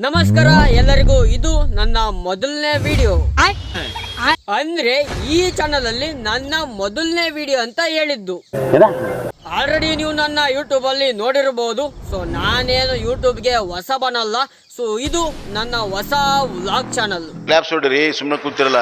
ನಮಸ್ಕಾರ ಎಲ್ಲರಿಗೂ, ಇದು ನನ್ನ ಮೊದಲನೇ ವಿಡಿಯೋ. ಅಂದ್ರೆ ಈ ಚಾನಲ್ ಅಲ್ಲಿ ನನ್ನ ಮೊದಲನೇ ವಿಡಿಯೋ ಅಂತ ಹೇಳಿದ್ದು. ಆಲ್ರೆಡಿ ನೀವು ನನ್ನ ಯೂಟ್ಯೂಬ್ ಅಲ್ಲಿ ನೋಡಿರಬಹುದು. ಸೊ ನಾನೇನು ಯೂಟ್ಯೂಬ್ಗೆ ಹೊಸಬನಲ್ಲ. ಸೊ ಇದು ನನ್ನ ಹೊಸ ವ್ಲಾಗ್ ಚಾನಲ್. ಸುಮ್ಮನೆ ಕೂತಿರಲ್ಲ.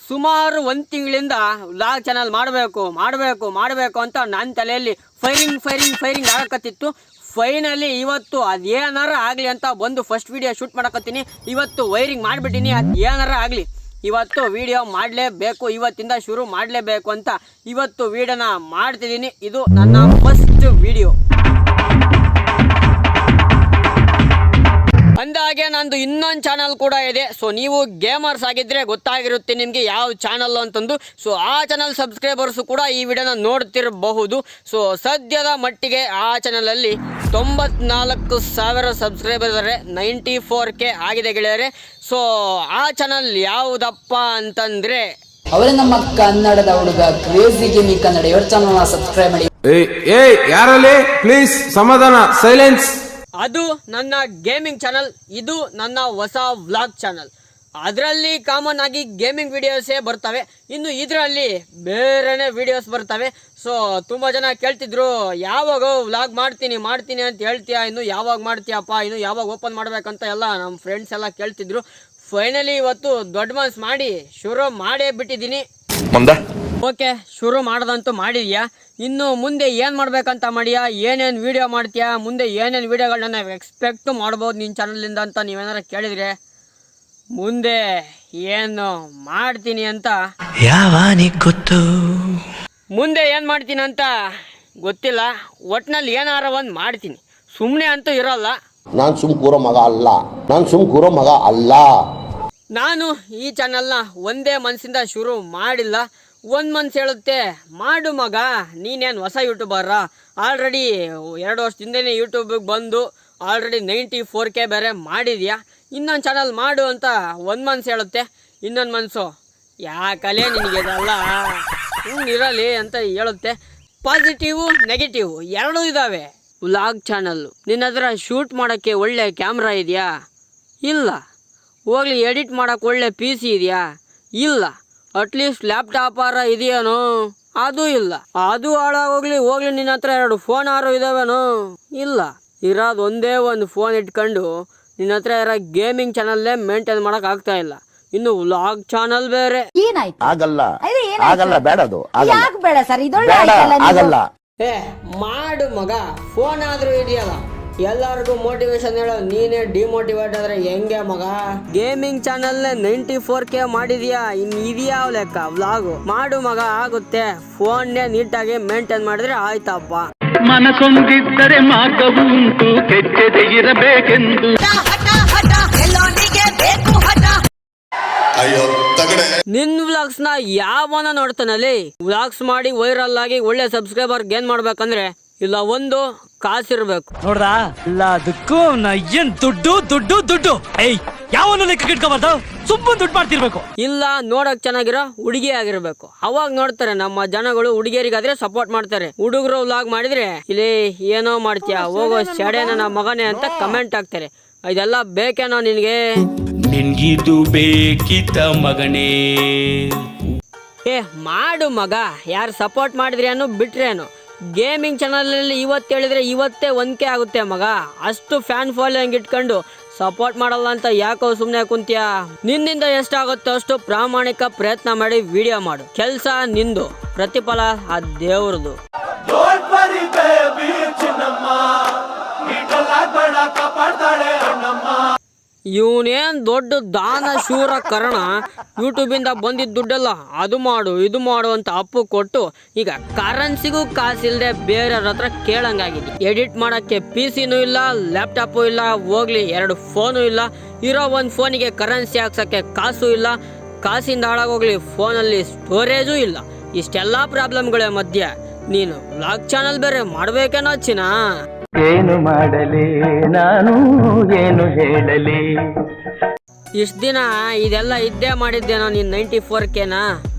ಸುಮಾರು 1 ತಿಂಗಳಿಂದ ವ್ಲಾಗ್ ಚಾನಲ್ ಮಾಡಬೇಕು ಅಂತ ನನ್ನ ತಲೆಯಲ್ಲಿ ಫೈರಿಂಗ್ ಆಗಕತ್ತಿತ್ತು. ಫೈನಲಿ ಇವತ್ತು ಅದೇನಾರ ಆಗಲಿ ಅಂತ ಬಂದು ಫಸ್ಟ್ ವಿಡಿಯೋ ಶೂಟ್ ಮಾಡಕತ್ತೀನಿ. ಇವತ್ತು ವೈರಿಂಗ್ ಮಾಡಿಬಿಟ್ಟಿನಿ. ಅದೇನಾರ ಆಗಲಿ, ಇವತ್ತು ವಿಡಿಯೋ ಮಾಡಲೇಬೇಕು, ಇವತ್ತಿಂದ ಶುರು ಮಾಡಲೇಬೇಕು ಅಂತ ಇವತ್ತು ವಿಡಿಯೋನ ಮಾಡ್ತಿದ್ದೀನಿ. ಇದು ನನ್ನ ಫಸ್ಟ್ ವಿಡಿಯೋ. ಅಂದಾಗೆ ನಂದು ಇನ್ನೊಂದು ಚಾನಲ್ ಕೂಡ ಇದೆ. ಸೊ ನೀವು ಗೇಮರ್ಸ್ ಆಗಿದ್ರೆ ಗೊತ್ತಾಗಿರುತ್ತೆ ನಿಮಗೆ ಯಾವ ಚಾನಲ್ ಅಂತಂದು. ಸೊ ಆ ಚಾನಲ್ ಸಬ್ಸ್ಕ್ರೈಬರ್ಸು ಕೂಡ ಈ ವಿಡಿಯೋನ ನೋಡ್ತಿರಬಹುದು. ಸೊ ಸದ್ಯದ ಮಟ್ಟಿಗೆ ಆ ಚಾನಲಲ್ಲಿ 94,000 ಸಬ್ಸ್ಕ್ರೈಬರ್ ಇದ್ದಾರೆ. 94K ಆಗಿದೆ ಗೆಳೆಯರೆ. ಸೊ ಆ ಚಾನಲ್ ಯಾವುದಪ್ಪ ಅಂತಂದ್ರೆ ಅವರೇ ನಮ್ಮ ಕನ್ನಡದ ಹುಡುಗ ಕ್ರೇಜಿ ಗೇಮಿಂಗ್ ಕನ್ನಡ. ಇವರ ಚಾನಲ್ ಸಬ್ಸ್ಕ್ರೈಬ್ ಮಾಡಿ. ಯಾರಲ್ಲಿ ಪ್ಲೀಸ್ ಸಮಾಧಾನ, ಸೈಲೆನ್ಸ್. ಅದು ನನ್ನ ಗೇಮಿಂಗ್ ಚಾನಲ್. ಇದು ನನ್ನ ಹೊಸ ವ್ಲಾಗ್ ಚಾನಲ್. ಅದರಲ್ಲಿ ಕಾಮನ್ ಆಗಿ ಗೇಮಿಂಗ್ ವಿಡಿಯೋಸೇ ಬರ್ತವೆ. ಇನ್ನು ಇದರಲ್ಲಿ ಬೇರೆನೇ ವಿಡಿಯೋಸ್ ಬರ್ತವೆ. ಸೊ ತುಂಬ ಜನ ಕೇಳ್ತಿದ್ರು, ಯಾವಾಗ ವ್ಲಾಗ್ ಮಾಡ್ತೀನಿ ಅಂತ ಹೇಳ್ತೀಯಾ, ಇನ್ನು ಯಾವಾಗ ಮಾಡ್ತೀಯಪ್ಪ, ಇನ್ನು ಯಾವಾಗ ಓಪನ್ ಮಾಡ್ಬೇಕಂತ ಎಲ್ಲ ನಮ್ಮ ಫ್ರೆಂಡ್ಸ್ ಎಲ್ಲ ಕೇಳ್ತಿದ್ರು. ಫೈನಲಿ ಇವತ್ತು ದೊಡ್ಡ ಮನ್ಸು ಮಾಡಿ ಶುರು ಮಾಡೇ ಬಿಟ್ಟಿದ್ದೀನಿ. ಓಕೆ, ಶುರು ಮಾಡೋದಂತೂ ಮಾಡಿದ್ಯಾ. ಇನ್ನು ಮುಂದೆ ಏನು ಮಾಡ್ಬೇಕಂತ ಮಾಡಿಯಾ, ಏನೇನು ವೀಡಿಯೋ ಮಾಡ್ತೀಯಾ, ಮುಂದೆ ಏನೇನು ವೀಡಿಯೋಗಳನ್ನ ನಾವು ಎಕ್ಸ್ಪೆಕ್ಟ್ ಮಾಡ್ಬೋದು ನಿನ್ನ ಚಾನಲಿಂದ ಅಂತ ನೀವೇನಾರ ಕೇಳಿದರೆ, ಮುಂದೆ ಏನು ಮಾಡ್ತೀನಿ ಅಂತ ಗೊತ್ತು, ಮುಂದೆ ಏನು ಮಾಡ್ತೀನಿ ಅಂತ ಗೊತ್ತಿಲ್ಲ. ಒಟ್ಟಿನಲ್ಲಿ ಏನಾರ ಒಂದು ಮಾಡ್ತೀನಿ, ಸುಮ್ಮನೆ ಅಂತೂ ಇರೋಲ್ಲ. ನಾನು ಸುಮ್ ಕೂರೋ ಮಗ ಅಲ್ಲ. ನಾನು ಈ ಚಾನಲ್ನ ಒಂದೇ ಮನಸ್ಸಿಂದ ಶುರು ಮಾಡಿಲ್ಲ. ಒಂದು ಮನ್ಸು ಹೇಳುತ್ತೆ, ಮಾಡು ಮಗ, ನೀನೇನು ಹೊಸ ಯೂಟ್ಯೂಬರ, ಆಲ್ರೆಡಿ 2 ವರ್ಷದಿಂದನೇ ಯೂಟ್ಯೂಬಿಗೆ ಬಂದು ಆಲ್ರೆಡಿ 94K ಬೇರೆ ಮಾಡಿದ್ಯಾ, ಇನ್ನೊಂದು ಚಾನಲ್ ಮಾಡು ಅಂತ ಒಂದು ಮನ್ಸು ಹೇಳುತ್ತೆ. ಇನ್ನೊಂದು ಮನಸ್ಸು, ಯಾಕಲೇ ನಿನಗೆಲ್ಲ ಇರಲಿ ಅಂತ ಹೇಳುತ್ತೆ. ಪಾಸಿಟಿವು ನೆಗೆಟಿವ್ ಎರಡೂ ಇದ್ದಾವೆ. ವ್ಲಾಗ್ ಚಾನಲ್ಲು, ನಿನ್ನ ಹತ್ರ ಶೂಟ್ ಮಾಡೋಕ್ಕೆ ಒಳ್ಳೆ ಕ್ಯಾಮ್ರಾ ಇದೆಯಾ? ಇಲ್ಲ. ಹೋಗ್ಲಿ ಎಡಿಟ್ ಮಾಡೋಕ್ಕೆ ಒಳ್ಳೆ PC ಇದೆಯಾ? ಇಲ್ಲ. ಅಟ್ಲೀಸ್ಟ್ ಲ್ಯಾಪ್ಟಾಪಾರ ಇದೆಯೇನೋ? ಅದು ಇಲ್ಲ. ಅದು ಹಾಳಾಗೋಗ್ಲಿ, ಹೋಗ್ಲಿ ನಿನ್ನ ಹತ್ರ 2 ಫೋನ್ ಆರು ಇದಾವೇನೋ? ಇಲ್ಲ. ಇರೋದು ಒಂದೇ ಒಂದು ಫೋನ್ ಇಟ್ಕೊಂಡು ನಿನ್ನ ಹತ್ರ ಇರೋ ಗೇಮಿಂಗ್ ಚಾನಲ್ಲೇ ಮೇಂಟೈನ್ ಮಾಡಕ್ ಆಗ್ತಾ ಇಲ್ಲ, ಇನ್ನು ವ್ಲಾಗ್ ಚಾನಲ್ ಬೇರೆ. ಆಗಲ್ಲ ಬೇಡ, ಅದು ಬೇಡ ಸರ್, ಆಗಲ್ಲ. ಮಾಡು ಮಗ, ಫೋನ್ ಆದ್ರೂ ಇದೆಯಲ್ಲ. ಎಲ್ಲರಿಗೂ ಮೋಟಿವೇಶನ್ ಹೇಳೋ ನೀನೇ ಡಿಮೋಟಿವೇಟ್ ಆದ್ರೆ ಹೆಂಗೆ ಮಗ? ಗೇಮಿಂಗ್ ಚಾನಲ್ 94K ಮಾಡಿದ್ಯಾ, ಇನ್ನು ಇದ್ಯಾವ ಲೆಕ್ಕ? ವ್ಲಾಗು ಮಾಡು ಮಗ, ಆಗುತ್ತೆ. ಫೋನ್ನೇ ನೀಟಾಗಿ ಮೇಂಟೈನ್ ಮಾಡಿದ್ರೆ ಆಯ್ತಪ್ಪ. ಮನಸೊಂದಿದ್ದರೆ ಮಾರ್ಗವು ಉಂಟು, ಕೆಚ್ಚದೆ ಇರಬೇಕೆಂದು. ನಿನ್ ವ್ಲಾಗ್ಸ್ ನ ಯಾವನ ನೋಡ್ತಾನಲ್ಲಿ? ವ್ಲಾಗ್ಸ್ ಮಾಡಿ ವೈರಲ್ ಆಗಿ ಒಳ್ಳೆ ಸಬ್ಸ್ಕ್ರೈಬರ್ ಗೇನ್ ಮಾಡ್ಬೇಕಂದ್ರೆ ಇಲ್ಲ ಒಂದು ಕಾಸಿರ್ಬೇಕು. ನೋಡ್ರಾ, ಎಲ್ಲದಕ್ಕೂ ಏನ್ ದುಡ್ಡು. ಯಾವನು ಲೆಕ್ಕ ಇಟ್ಕೋಬಾರ್ದು, ಸುಮ್ಮನೆ ದುಡ್ಡು ಮಾಡ್ತಿರ್ಬೇಕು. ಇಲ್ಲ ನೋಡಕ್ ಚೆನ್ನಾಗಿರೋ ಹುಡುಗಿ ಆಗಿರ್ಬೇಕು, ಅವಾಗ ನೋಡ್ತಾರೆ ನಮ್ಮ ಜನಗಳು. ಹುಡುಗಿಯರಿಗಾದ್ರೆ ಸಪೋರ್ಟ್ ಮಾಡ್ತಾರೆ. ಹುಡುಗರು ವ್ಲಾಗ್ ಮಾಡಿದ್ರೆ ಇಲ್ಲಿ ಏನೋ ಮಾಡ್ತೀಯ, ಹೋಗೋ ಸೆಡೆನ ನಮ್ಮ ಮಗನೇ ಅಂತ ಕಮೆಂಟ್ ಹಾಕ್ತಾರೆ. ಇದೆಲ್ಲ ಬೇಕೇನೋ ನಿನ್ಗೆ? ನಿನ್ಗಿದು ಬೇಕಿತ್ತ ಮಗನೇ? ಮಾಡು ಮಗ, ಯಾರು ಸಪೋರ್ಟ್ ಮಾಡಿದ್ರೇನು ಬಿಟ್ರೇನು, ಗೇಮಿಂಗ್ ಚಾನಲಲ್ಲಿ ಇವತ್ತು ಹೇಳಿದ್ರೆ ಇವತ್ತೇ 1K ಆಗುತ್ತೆ ಮಗ. ಅಷ್ಟು ಫ್ಯಾನ್ ಫಾಲೋಯಿಂಗ್ ಇಟ್ಕೊಂಡು ಸಪೋರ್ಟ್ ಮಾಡಲ್ಲ ಅಂತ ಯಾಕೋ ಸುಮ್ಮನೆ ಕುಂತ್ಯಾ? ನಿನ್ನಿಂದ ಎಷ್ಟಾಗುತ್ತೋ ಅಷ್ಟು ಪ್ರಾಮಾಣಿಕ ಪ್ರಯತ್ನ ಮಾಡಿ ವಿಡಿಯೋ ಮಾಡು. ಕೆಲಸ ನಿಂದು, ಪ್ರತಿಫಲ ಆ ದೇವ್ರದು. ಇವನೇನ್ ದೊಡ್ಡ ದಾನ ಶೂರ ಕರ್ಣ, ಯೂಟ್ಯೂಬಿಂದ ಬಂದಿದ್ದ ದುಡ್ಡೆಲ್ಲ ಅದು ಮಾಡು ಇದು ಮಾಡು ಅಂತ ಅಪ್ಪು ಕೊಟ್ಟು ಈಗ ಕರೆನ್ಸಿಗೂ ಕಾಸಿಲ್ಲದೆ ಬೇರೆಯವ್ರ ಹತ್ರ ಕೇಳಂಗಾಗಿದೆ. ಎಡಿಟ್ ಮಾಡೋಕ್ಕೆ PCನೂ ಇಲ್ಲ, ಲ್ಯಾಪ್ಟಾಪು ಇಲ್ಲ, ಹೋಗ್ಲಿ 2 ಫೋನು ಇಲ್ಲ. ಇರೋ ಒಂದು ಫೋನಿಗೆ ಕರೆನ್ಸಿ ಹಾಕ್ಸೋಕ್ಕೆ ಕಾಸು ಇಲ್ಲ, ಕಾಸಿಂದ ಹಾಳಾಗೋಗ್ಲಿ ಫೋನಲ್ಲಿ ಸ್ಟೋರೇಜು ಇಲ್ಲ. ಇಷ್ಟೆಲ್ಲ ಪ್ರಾಬ್ಲಮ್ಗಳ ಮಧ್ಯೆ ನೀನು ವ್ಲಾಗ್ ಚಾನಲ್ ಬೇರೆ ಮಾಡ್ಬೇಕೇನೋ ಚಿನ್ನ? ಏನು ಮಾಡಲಿ ನಾನು, ಏನು ಹೇಳಲಿ? ಇಷ್ಟು ದಿನ ಇದೆಲ್ಲ ಇದ್ದೇ ಮಾಡಿದ್ದೇನೋ ನೀನು 94Kನ?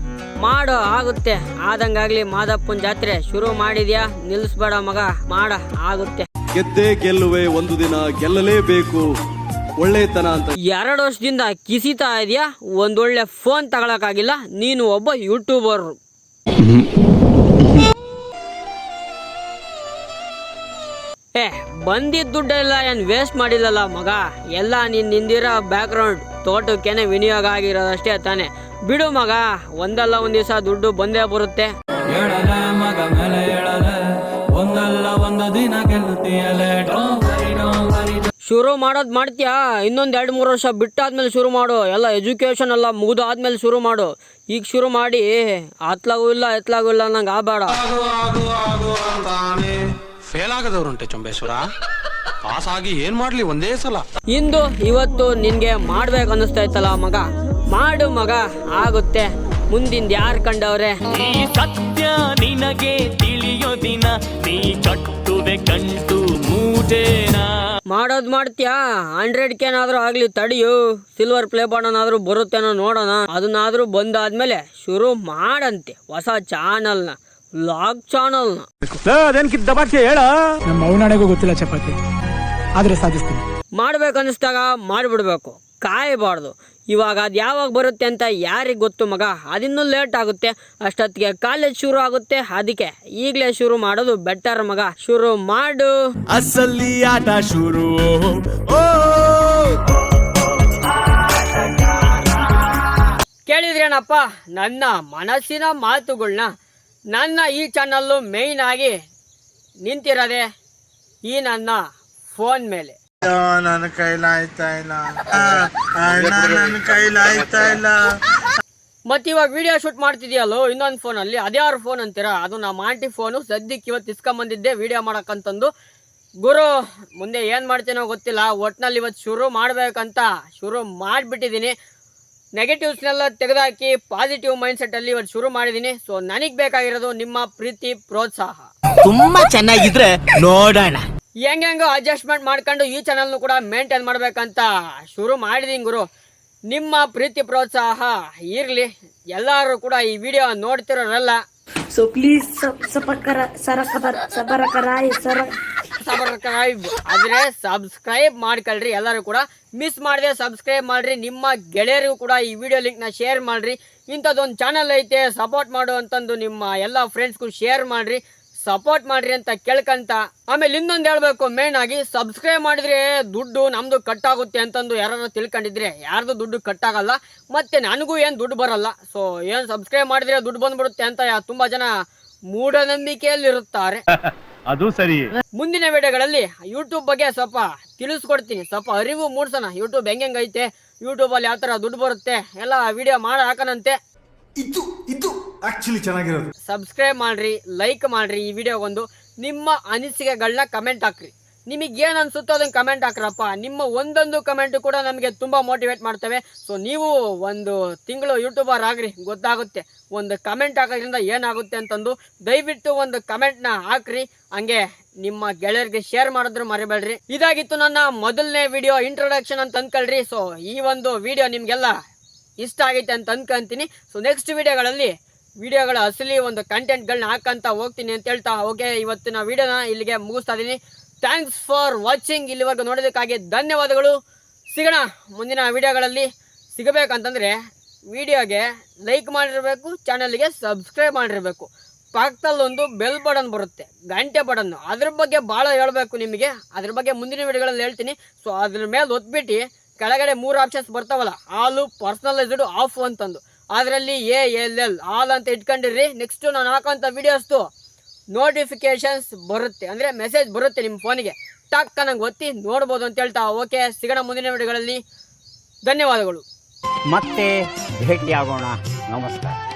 ಮಾಡೋ, ಆಗುತ್ತೆ. ಆದಂಗಾಗ್ಲಿ. ಮಾದಪ್ಪನ ಜಾತ್ರೆ ಶುರು ಮಾಡಿದ್ಯಾ, ನಿಲ್ಲಿಸ್ಬೇಡ ಮಗ, ಮಾಡ, ಆಗುತ್ತೆ. ಗೆದ್ದೇ ಗೆಲ್ಲುವೆ, ಒಂದು ದಿನ ಗೆಲ್ಲಲೇಬೇಕು. ಒಳ್ಳೆತನ ಅಂತ. 2 ವರ್ಷದಿಂದ ಕಿಸಿತಾ ಇದೆಯಾ, ಒಂದೊಳ್ಳೆ ಫೋನ್ ತಗೊಳಕ್ಕಾಗಿಲ್ಲ, ನೀನು ಒಬ್ಬ ಯೂಟ್ಯೂಬರ್. ಬಂದಿದ್ದ ದುಡ್ಡೆಲ್ಲ ಏನು ವೇಸ್ಟ್ ಮಾಡಿಲ್ಲಲ್ಲ ಮಗ, ಎಲ್ಲ ನಿಂದಿರೋ ಬ್ಯಾಕ್ಗ್ರೌಂಡ್ ತೋಟಕ್ಕೇನೆ ವಿನಿಯೋಗ ಆಗಿರೋದಷ್ಟೇ ತಾನೆ. ಬಿಡು ಮಗ, ಒಂದಲ್ಲ ಒಂದ್ ದಿವಸ ದುಡ್ಡು ಬಂದೇ ಬರುತ್ತೆ. ಶುರು ಮಾಡೋದು ಮಾಡ್ತೀಯಾ, ಇನ್ನೊಂದು 2-3 ವರ್ಷ ಬಿಟ್ಟಾದ್ಮೇಲೆ ಶುರು ಮಾಡು. ಎಲ್ಲ ಎಜುಕೇಶನ್ ಎಲ್ಲ ಮುಗಿದಾದ್ಮೇಲೆ ಶುರು ಮಾಡು. ಈಗ ಶುರು ಮಾಡಿ ಅತ್ಲಾಗೂ ಇಲ್ಲ ಎತ್ಲಾಗೂ ಇಲ್ಲ ನಂಗೆ ಆಬೇಡ. ಫೇಲ್ ಆಗದವ್ರುಂಟೆ ಚೊಂಬೇಶ್ವರ, ಪಾಸ್ ಆಗಿ ಏನ್ ಮಾಡ್ಲಿ ಒಂದೇ ಸಲ. ಇಂದು ಇವತ್ತು ನಿನ್ಗೆ ಮಾಡ್ಬೇಕು ಅನ್ನಿಸ್ತಾ ಇತ್ತಲ್ಲ ಮಗ, ಮಾಡು ಮಗ, ಆಗುತ್ತೆ. ಮುಂದಿಂದ ಯಾರು ಕಂಡವ್ರೆ? ಈ ಸತ್ಯ ನಿನಗೆ ತಿಳಿಯೋ ದಿನ ನೀ ಕಟ್ಟುವೆ ಗಂಟು ಮೂಟೇನ. ಮಾಡೋದ್ ಮಾಡ್ತೀಯಾ? 100K ಆಗ್ಲಿ ತಡಿಯು, ಸಿಲ್ವರ್ ಪ್ಲೇ ಬಟನ್ ಬರುತ್ತೇನೋ ನೋಡೋಣ. ಅದನ್ನಾದ್ರೂ ಬಂದಾದ್ಮೇಲೆ ಶುರು ಮಾಡಂತೆ ಹೊಸ ಚಾನಲ್ನ, ವ್ಲಾಗ್ ಚಾನಲ್ನ. ನಮ್ಮ ಅವನಾಣೆಗೂ ಗೊತ್ತಿಲ್ಲ ಚಪಾತಿ, ಆದ್ರೆ ಸಾಧಿಸ್ತೀನಿ. ಮಾಡ್ಬೇಕನ್ನಿಸ್ದಾಗ ಮಾಡಿಬಿಡ್ಬೇಕು, ಕಾಯಬಾರ್ದು. ಇವಾಗ ಅದು ಯಾವಾಗ ಬರುತ್ತೆ ಅಂತ ಯಾರಿಗೆ ಗೊತ್ತು ಮಗ, ಅದಿನ್ನೂ ಲೇಟ್ ಆಗುತ್ತೆ. ಅಷ್ಟೊತ್ತಿಗೆ ಕಾಲೇಜ್ ಶುರು ಆಗುತ್ತೆ. ಅದಕ್ಕೆ ಈಗಲೇ ಶುರು ಮಾಡೋದು ಬೆಟರ್ ಮಗ. ಶುರು ಮಾಡು, ಅಸಲಿ ಆಟ ಶುರು. ಕೇಳಿದ್ರೇನಪ್ಪ ನನ್ನ ಮನಸ್ಸಿನ ಮಾತುಗಳನ್ನ. ನನ್ನ ಈ ಚಾನಲ್ಲು ಮೇಯ್ನ್ ಆಗಿ ನಿಂತಿರೋದೆ ಈ ನನ್ನ ಫೋನ್ ಮೇಲೆ. ನನ್ನ ಕೈಲಾಯ್ತಾ ಇಲ್ಲ, ನನ್ನ ಕೈಲಾಯ್ತಾ ಇಲ್ಲ. ಮತ್ತೆ ಇವಾಗ ವಿಡಿಯೋ ಶೂಟ್ ಮಾಡ್ತಿದ್ಯಲ್ಲೋ ಇನ್ನೊಂದು ಫೋನಲ್ಲಿ, ಅದ್ಯಾರ ಫೋನ್ ಅಂತೀರಾ? ಅದು ನಮ್ಮ ಆಂಟಿ ಫೋನು. ಸದ್ಯಕ್ಕೆ ಇವತ್ತು ಇಸ್ಕೊಂಬಂದಿದ್ದೆ ವಿಡಿಯೋ ಮಾಡೋಕ್ಕಂತಂದು. ಗುರು ಮುಂದೆ ಏನು ಮಾಡ್ತೀನೋ ಗೊತ್ತಿಲ್ಲ, ಒಟ್ಟಿನಲ್ಲಿ ಇವತ್ತು ಶುರು ಮಾಡಬೇಕಂತ ಶುರು ಮಾಡಿಬಿಟ್ಟಿದ್ದೀನಿ. ನೆಗೆಟಿವ್ಸ್ನೆಲ್ಲ ತೆಗೆದಾಕಿ ಪಾಸಿಟಿವ್ ಮೈಂಡ್ಸೆಟ್ಟಲ್ಲಿ ಇವತ್ತು ಶುರು ಮಾಡಿದ್ದೀನಿ. ಸೊ ನನಗೆ ಬೇಕಾಗಿರೋದು ನಿಮ್ಮ ಪ್ರೀತಿ, ಪ್ರೋತ್ಸಾಹ. ತುಂಬಾ ಚೆನ್ನಾಗಿದ್ರೆ ನೋಡೋಣ. ಹೆಂಗೋ ಅಡ್ಜಸ್ಟ್ಮೆಂಟ್ ಮಾಡ್ಕೊಂಡು ಈ ಚಾನಲ್ನು ಕೂಡ ಮೇಂಟೈನ್ ಮಾಡ್ಬೇಕಂತ ಶುರು ಮಾಡಿದೀನಿ ಗುರು. ನಿಮ್ಮ ಪ್ರೀತಿ ಪ್ರೋತ್ಸಾಹ ಇರಲಿ. ಎಲ್ಲರೂ ಕೂಡ ಈ ವಿಡಿಯೋ ನೋಡ್ತಿರೋರಲ್ಲ, ಸೊ ಪ್ಲೀಸ್ ಆದ್ರೆ ಸಬ್ಸ್ಕ್ರೈಬ್ ಮಾಡ್ಕೊಳ್ರಿ. ಎಲ್ಲರೂ ಕೂಡ ಮಿಸ್ ಮಾಡದೆ ಸಬ್ಸ್ಕ್ರೈಬ್ ಮಾಡ್ರಿ. ನಿಮ್ಮ ಗೆಳೆಯರಿಗೂ ಕೂಡ ಈ ವಿಡಿಯೋ ಲಿಂಕ್ನ ಶೇರ್ ಮಾಡ್ರಿ. ಇಂಥದ್ದೊಂದು ಚಾನಲ್ ಐತೆ ಸಪೋರ್ಟ್ ಮಾಡು ಅಂತಂದು ನಿಮ್ಮ ಎಲ್ಲ ಫ್ರೆಂಡ್ಸ್ಗೂ ಶೇರ್ ಮಾಡ್ರಿ, ಸಪೋರ್ಟ್ ಮಾಡ್ರಿ ಅಂತ ಕೇಳ್ಕಂತ. ಆಮೇಲೆ ಇನ್ನೊಂದು ಹೇಳ್ಬೇಕು, ಮೇನ್ ಆಗಿ ಸಬ್ಸ್ಕ್ರೈಬ್ ಮಾಡಿದ್ರೆ ದುಡ್ಡು ನಮ್ದು ಕಟ್ ಆಗುತ್ತೆ ಅಂತಂದು ಯಾರು ತಿಳ್ಕೊಂಡಿದ್ರೆ ಯಾರ್ದು ದುಡ್ಡು ಕಟ್ ಆಗಲ್ಲ, ಮತ್ತೆ ನನಗೂ ಏನು ದುಡ್ಡು ಬರಲ್ಲ. ಸೊ ಏನು ಸಬ್ಸ್ಕ್ರೈಬ್ ಮಾಡಿದ್ರೆ ದುಡ್ಡು ಬಂದ್ಬಿಡುತ್ತೆ ಅಂತ ತುಂಬಾ ಜನ ಮೂಢನಂಬಿಕೆಯಲ್ಲಿರುತ್ತಾರೆ. ಅದು ಸರಿ. ಮುಂದಿನ ವಿಡಿಯೋಗಳಲ್ಲಿ ಯೂಟ್ಯೂಬ್ ಬಗ್ಗೆ ಸ್ವಲ್ಪ ತಿಳಿಸ್ಕೊಡ್ತೀನಿ, ಸ್ವಲ್ಪ ಅರಿವು ಮೂಡ್ಸೋಣ. ಯೂಟ್ಯೂಬ್ ಹೆಂಗೈತೆ, ಯೂಟ್ಯೂಬಲ್ಲಿ ಯಾವ ಥರ ದುಡ್ಡು ಬರುತ್ತೆ ಎಲ್ಲ ವಿಡಿಯೋ ಮಾಡಿ ಹಾಕೋಣಂತೆ. ಇದು ಆಕ್ಚುಲಿ ಚೆನ್ನಾಗಿರೋದು. ಸಬ್ಸ್ಕ್ರೈಬ್ ಮಾಡ್ರಿ, ಲೈಕ್ ಮಾಡ್ರಿ. ಈ ವಿಡಿಯೋಗೊಂದು ನಿಮ್ಮ ಅನಿಸಿಕೆಗಳನ್ನ ಕಮೆಂಟ್ ಹಾಕ್ರಿ. ನಿಮಗೆ ಏನು ಅನ್ಸುತ್ತೋ ಅದನ್ನು ಕಮೆಂಟ್ ಹಾಕ್ರಪ್ಪ. ನಿಮ್ಮ ಒಂದೊಂದು ಕಮೆಂಟ್ ಕೂಡ ನಮಗೆ ತುಂಬ ಮೋಟಿವೇಟ್ ಮಾಡ್ತವೆ. ಸೊ ನೀವು ಒಂದು ತಿಂಗಳು ಯೂಟ್ಯೂಬರ್ ಆಗ್ರಿ, ಗೊತ್ತಾಗುತ್ತೆ. ಒಂದು ಕಮೆಂಟ್ ಹಾಕೋದ್ರಿಂದ ಏನಾಗುತ್ತೆ ಅಂತಂದು ದಯವಿಟ್ಟು ಒಂದು ಕಮೆಂಟ್ನ ಹಾಕ್ರಿ. ಹಂಗೆ ನಿಮ್ಮ ಗೆಳೆಯರಿಗೆ ಶೇರ್ ಮಾಡಿದ್ರು ಮರಿಬೇಡ್ರಿ. ಇದಾಗಿತ್ತು ನನ್ನ ಮೊದಲನೇ ವಿಡಿಯೋ ಇಂಟ್ರೊಡಕ್ಷನ್ ಅಂತ ಅಂದ್ಕೊಳ್ರಿ. ಸೊ ಈ ಒಂದು ವಿಡಿಯೋ ನಿಮಗೆಲ್ಲ ಇಷ್ಟ ಆಗೈತೆ ಅಂತ ಅನ್ಕೊಂತೀನಿ. ಸೊ ನೆಕ್ಸ್ಟ್ ವಿಡಿಯೋಗಳ ಅಸಲಿ ಒಂದು ಕಂಟೆಂಟ್ಗಳನ್ನ ಹಾಕಂತ ಹೋಗ್ತೀನಿ ಅಂತ ಹೇಳ್ತಾ, ಓಕೆ ಇವತ್ತಿನ ವಿಡಿಯೋನ ಇಲ್ಲಿಗೆ ಮುಗಿಸ್ತಾ ಇದ್ದೀನಿ. Thanks for watching. ಇಲ್ಲಿವರೆಗೂ ನೋಡೋದಕ್ಕಾಗಿ ಧನ್ಯವಾದಗಳು. ಸಿಗೋಣ ಮುಂದಿನ ವಿಡಿಯೋಗಳಲ್ಲಿ. ಸಿಗಬೇಕಂತಂದರೆ ವಿಡಿಯೋಗೆ ಲೈಕ್ ಮಾಡಿರಬೇಕು, ಚಾನಲ್ಗೆ ಸಬ್ಸ್ಕ್ರೈಬ್ ಮಾಡಿರಬೇಕು. ಪಕ್ಕದಲ್ಲೊಂದು ಬೆಲ್ ಬಟನ್ ಬರುತ್ತೆ, ಗಂಟೆ ಬಟನ್ನು. ಅದ್ರ ಬಗ್ಗೆ ಭಾಳ ಹೇಳಬೇಕು ನಿಮಗೆ. ಅದ್ರ ಬಗ್ಗೆ ಮುಂದಿನ ವಿಡಿಯೋಗಳಲ್ಲಿ ಹೇಳ್ತೀನಿ. ಸೊ ಅದ್ರ ಮೇಲೆ ಒತ್ಬಿಟ್ಟು ಕೆಳಗಡೆ 3 ಆಪ್ಷನ್ಸ್ ಬರ್ತಾವಲ್ಲ, ಆಲು, ಪರ್ಸನಲೈಸ್ಡ್, ಆಫ್ ಅಂತಂದು. ಅದರಲ್ಲಿ ALL ಆಲ್ ಅಂತ ಇಟ್ಕೊಂಡಿರ್ರಿ. ನೆಕ್ಸ್ಟು ನಾನು ಹಾಕೋಂಥ ವಿಡಿಯೋಸ್ದು ನೋಟಿಫಿಕೇಶನ್ಸ್ ಬರುತ್ತೆ, ಅಂದರೆ ಮೆಸೇಜ್ ಬರುತ್ತೆ ನಿಮ್ಮ ಫೋನಿಗೆ. ಟಕ್ ನಂಗೆ ಒತ್ತಿ ನೋಡ್ಬೋದು ಅಂತ ಹೇಳ್ತಾ, ಓಕೆ ಸಿಗೋಣ ಮುಂದಿನ ವಿಡಿಯೋಗಳಲ್ಲಿ. ಧನ್ಯವಾದಗಳು. ಮತ್ತೆ ಭೇಟಿಯಾಗೋಣ. ನಮಸ್ಕಾರ.